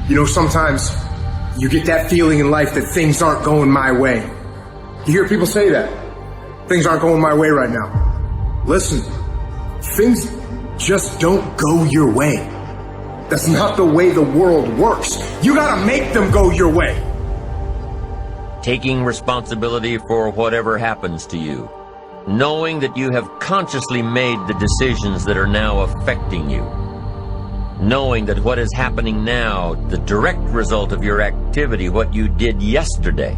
You know, sometimes you get that feeling in life that things aren't going my way. You hear people say that. Things aren't going my way right now. Listen, things just don't go your way. That's not the way the world works. You gotta make them go your way. Taking responsibility for whatever happens to you. Knowing that you have consciously made the decisions that are now affecting you. Knowing that what is happening now, the direct result of your activity, what you did yesterday.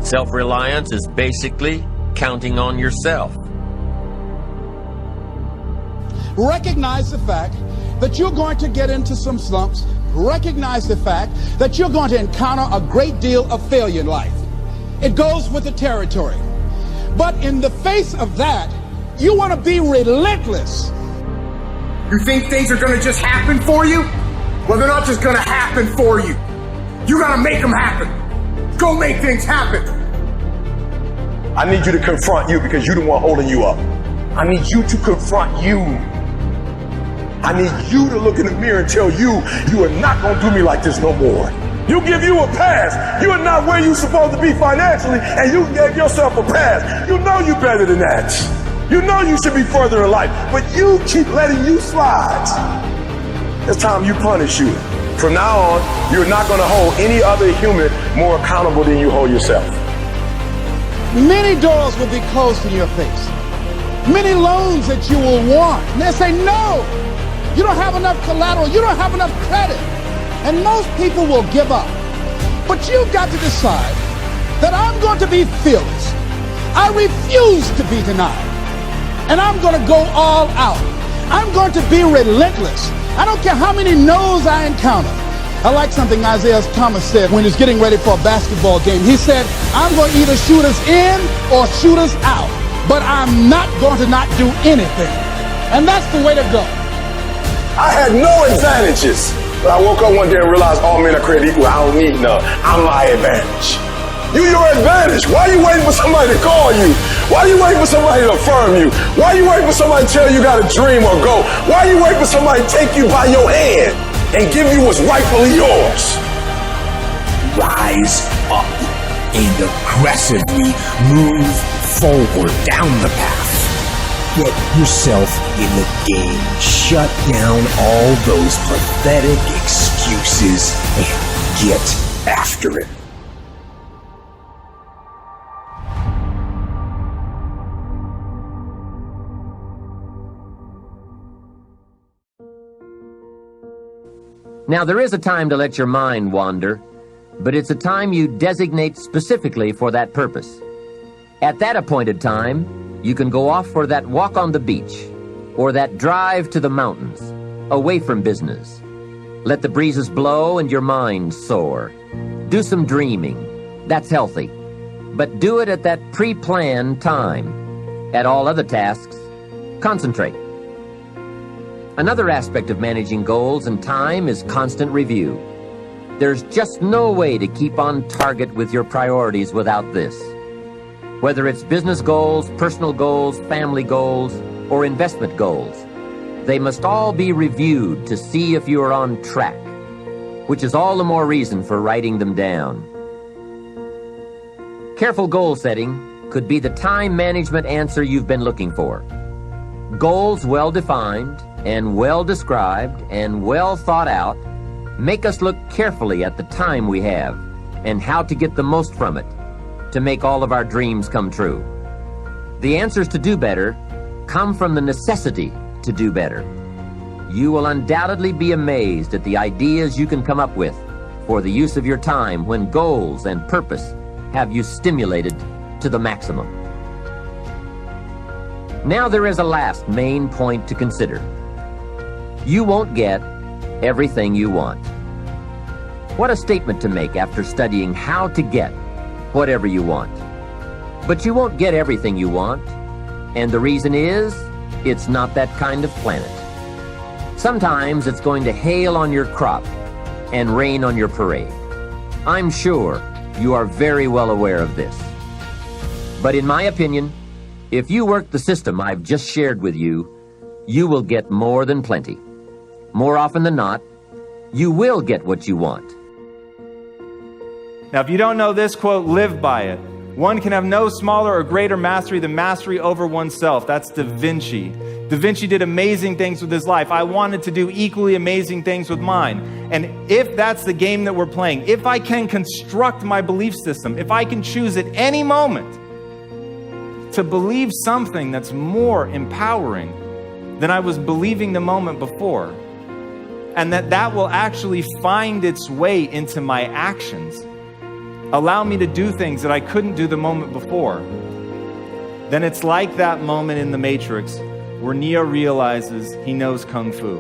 Self-reliance is basically counting on yourself. Recognize the fact that you're going to get into some slumps. Recognize the fact that you're going to encounter a great deal of failure in life. It goes with the territory. But in the face of that, you want to be relentless. You think things are gonna just happen for you? Well, they're not just gonna happen for you. You gotta make them happen. Go make things happen. I need you to confront you because you're the one holding you up. I need you to confront you. I need you to look in the mirror and tell you, you are not gonna do me like this no more. You give you a pass. You are not where you're supposed to be financially, and you gave yourself a pass. You know you're better than that. You know you should be further in life, but you keep letting you slide. It's time you punish you. From now on, you're not going to hold any other human more accountable than you hold yourself. Many doors will be closed in your face. Many loans that you will want. And they say, no, you don't have enough collateral. You don't have enough credit. And most people will give up. But you've got to decide that I'm going to be fearless. I refuse to be denied. And I'm going to go all out. I'm going to be relentless. I don't care how many no's I encounter. I like something Isaiah Thomas said when he was getting ready for a basketball game. He said, I'm going to either shoot us in or shoot us out, but I'm not going to not do anything. And that's the way to go. I had no advantages. But I woke up one day and realized all men are created equal. I don't need none. I'm my advantage. You your advantage. Why are you waiting for somebody to call you? Why are you waiting for somebody to affirm you? Why are you waiting for somebody to tell you got a dream or go? Why are you waiting for somebody to take you by your hand and give you what's rightfully yours? Rise up and aggressively move forward down the path. Get yourself in the game. Shut down all those pathetic excuses and get after it. Now, there is a time to let your mind wander, but it's a time you designate specifically for that purpose. At that appointed time, you can go off for that walk on the beach or that drive to the mountains, away from business. Let the breezes blow and your mind soar. Do some dreaming. That's healthy. But do it at that pre-planned time. At all other tasks, concentrate. Another aspect of managing goals and time is constant review. There's just no way to keep on target with your priorities without this. Whether it's business goals, personal goals, family goals, or investment goals, they must all be reviewed to see if you are on track, which is all the more reason for writing them down. Careful goal setting could be the time management answer you've been looking for. Goals well defined and well described and well thought out make us look carefully at the time we have and how to get the most from it to make all of our dreams come true. The answers to do better come from the necessity to do better. You will undoubtedly be amazed at the ideas you can come up with for the use of your time when goals and purpose have you stimulated to the maximum. Now there is a last main point to consider. You won't get everything you want. What a statement to make after studying how to get whatever you want. But you won't get everything you want, and the reason is, it's not that kind of planet. Sometimes it's going to hail on your crop and rain on your parade. I'm sure you are very well aware of this. But in my opinion, if you work the system I've just shared with you, you will get more than plenty. More often than not, you will get what you want. Now, if you don't know this quote, live by it. One can have no smaller or greater mastery than mastery over oneself. That's Da Vinci. Da Vinci did amazing things with his life. I wanted to do equally amazing things with mine. And if that's the game that we're playing, if I can construct my belief system, if I can choose at any moment to believe something that's more empowering than I was believing the moment before, and that will actually find its way into my actions, allow me to do things that I couldn't do the moment before, then it's like that moment in The Matrix where Neo realizes he knows Kung Fu.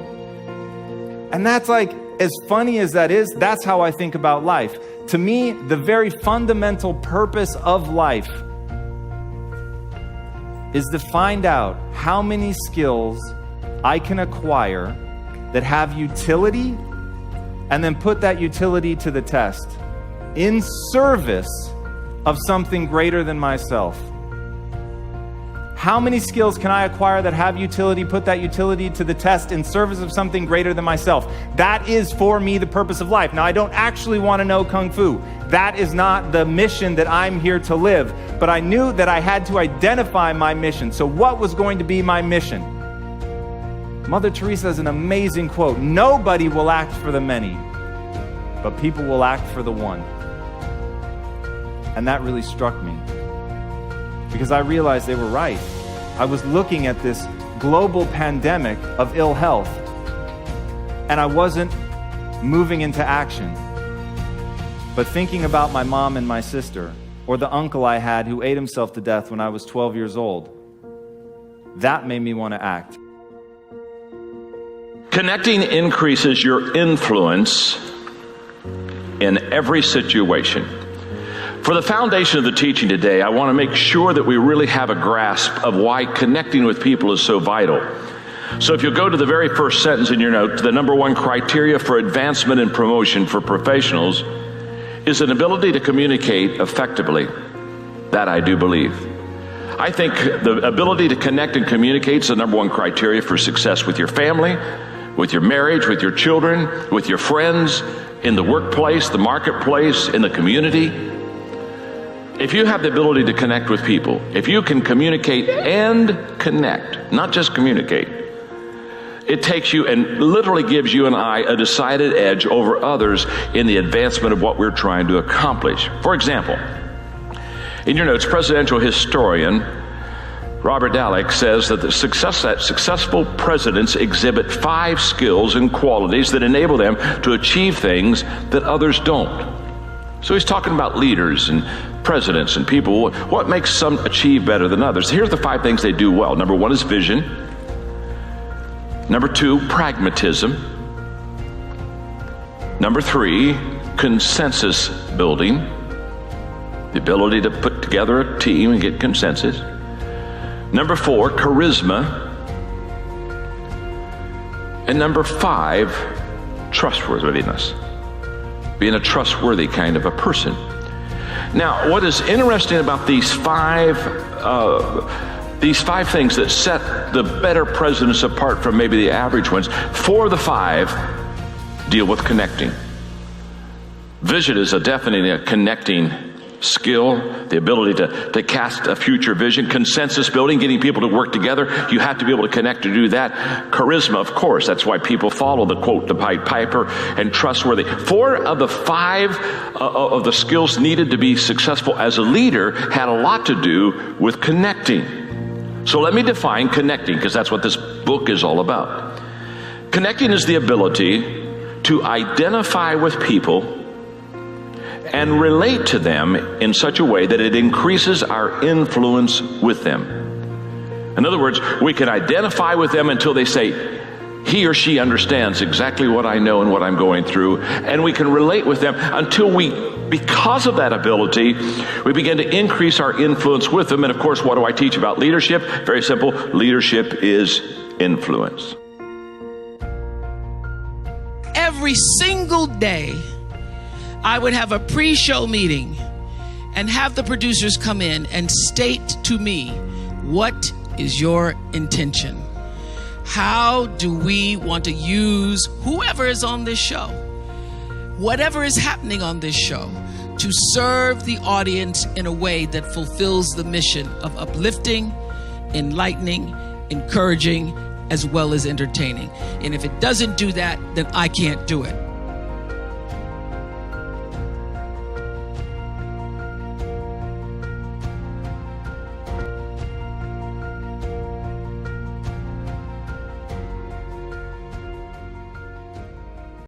And that's like, as funny as that is, that's how I think about life. To me, the very fundamental purpose of life is to find out how many skills I can acquire that have utility, and then put that utility to the test in service of something greater than myself. How many skills can I acquire that have utility, put that utility to the test in service of something greater than myself? That is for me the purpose of life. Now, I don't actually want to know Kung Fu. That is not the mission that I'm here to live. But I knew that I had to identify my mission. So what was going to be my mission? Mother Teresa has an amazing quote. Nobody will act for the many, but people will act for the one. And that really struck me, because I realized they were right. I was looking at this global pandemic of ill health, and I wasn't moving into action, but thinking about my mom and my sister, or the uncle I had who ate himself to death when I was 12 years old. That made me want to act. Connecting increases your influence in every situation. For the foundation of the teaching today, I want to make sure that we really have a grasp of why connecting with people is so vital. So if you'll go to the very first sentence in your note, the number one criteria for advancement and promotion for professionals is an ability to communicate effectively. That I do believe. I think the ability to connect and communicate is the number one criteria for success with your family, with your marriage, with your children, with your friends, in the workplace, the marketplace, in the community. If you have the ability to connect with people, if you can communicate and connect, not just communicate, it takes you and literally gives you and I a decided edge over others in the advancement of what we're trying to accomplish. For example, in your notes, presidential historian Robert Dallek says that successful presidents exhibit 5 skills and qualities that enable them to achieve things that others don't. So he's talking about leaders and presidents and people. What makes some achieve better than others? Here's the 5 things they do well. Number 1 is vision. Number 2, pragmatism. Number 3, consensus building. The ability to put together a team and get consensus. Number 4, charisma. And number 5, trustworthiness. Being a trustworthy kind of a person. Now, what is interesting about these 5 things that set the better presidents apart from maybe the average ones, 4 of the 5 deal with connecting. Vision is definitely a connecting skill, the ability to cast a future vision. Consensus building, getting people to work together. You have to be able to connect to do that. Charisma, of course, that's why people follow the quote, the Pied Piper, and trustworthy. 4 of the 5 of the skills needed to be successful as a leader had a lot to do with connecting. So let me define connecting, because that's what this book is all about. Connecting is the ability to identify with people and relate to them in such a way that it increases our influence with them. In other words, we can identify with them until they say, he or she understands exactly what I know and what I'm going through, and we can relate with them until because of that ability, we begin to increase our influence with them. And of course, what do I teach about leadership? Very simple. Leadership is influence. Every single day, I would have a pre-show meeting and have the producers come in and state to me, what is your intention? How do we want to use whoever is on this show, whatever is happening on this show, to serve the audience in a way that fulfills the mission of uplifting, enlightening, encouraging, as well as entertaining? And if it doesn't do that, then I can't do it.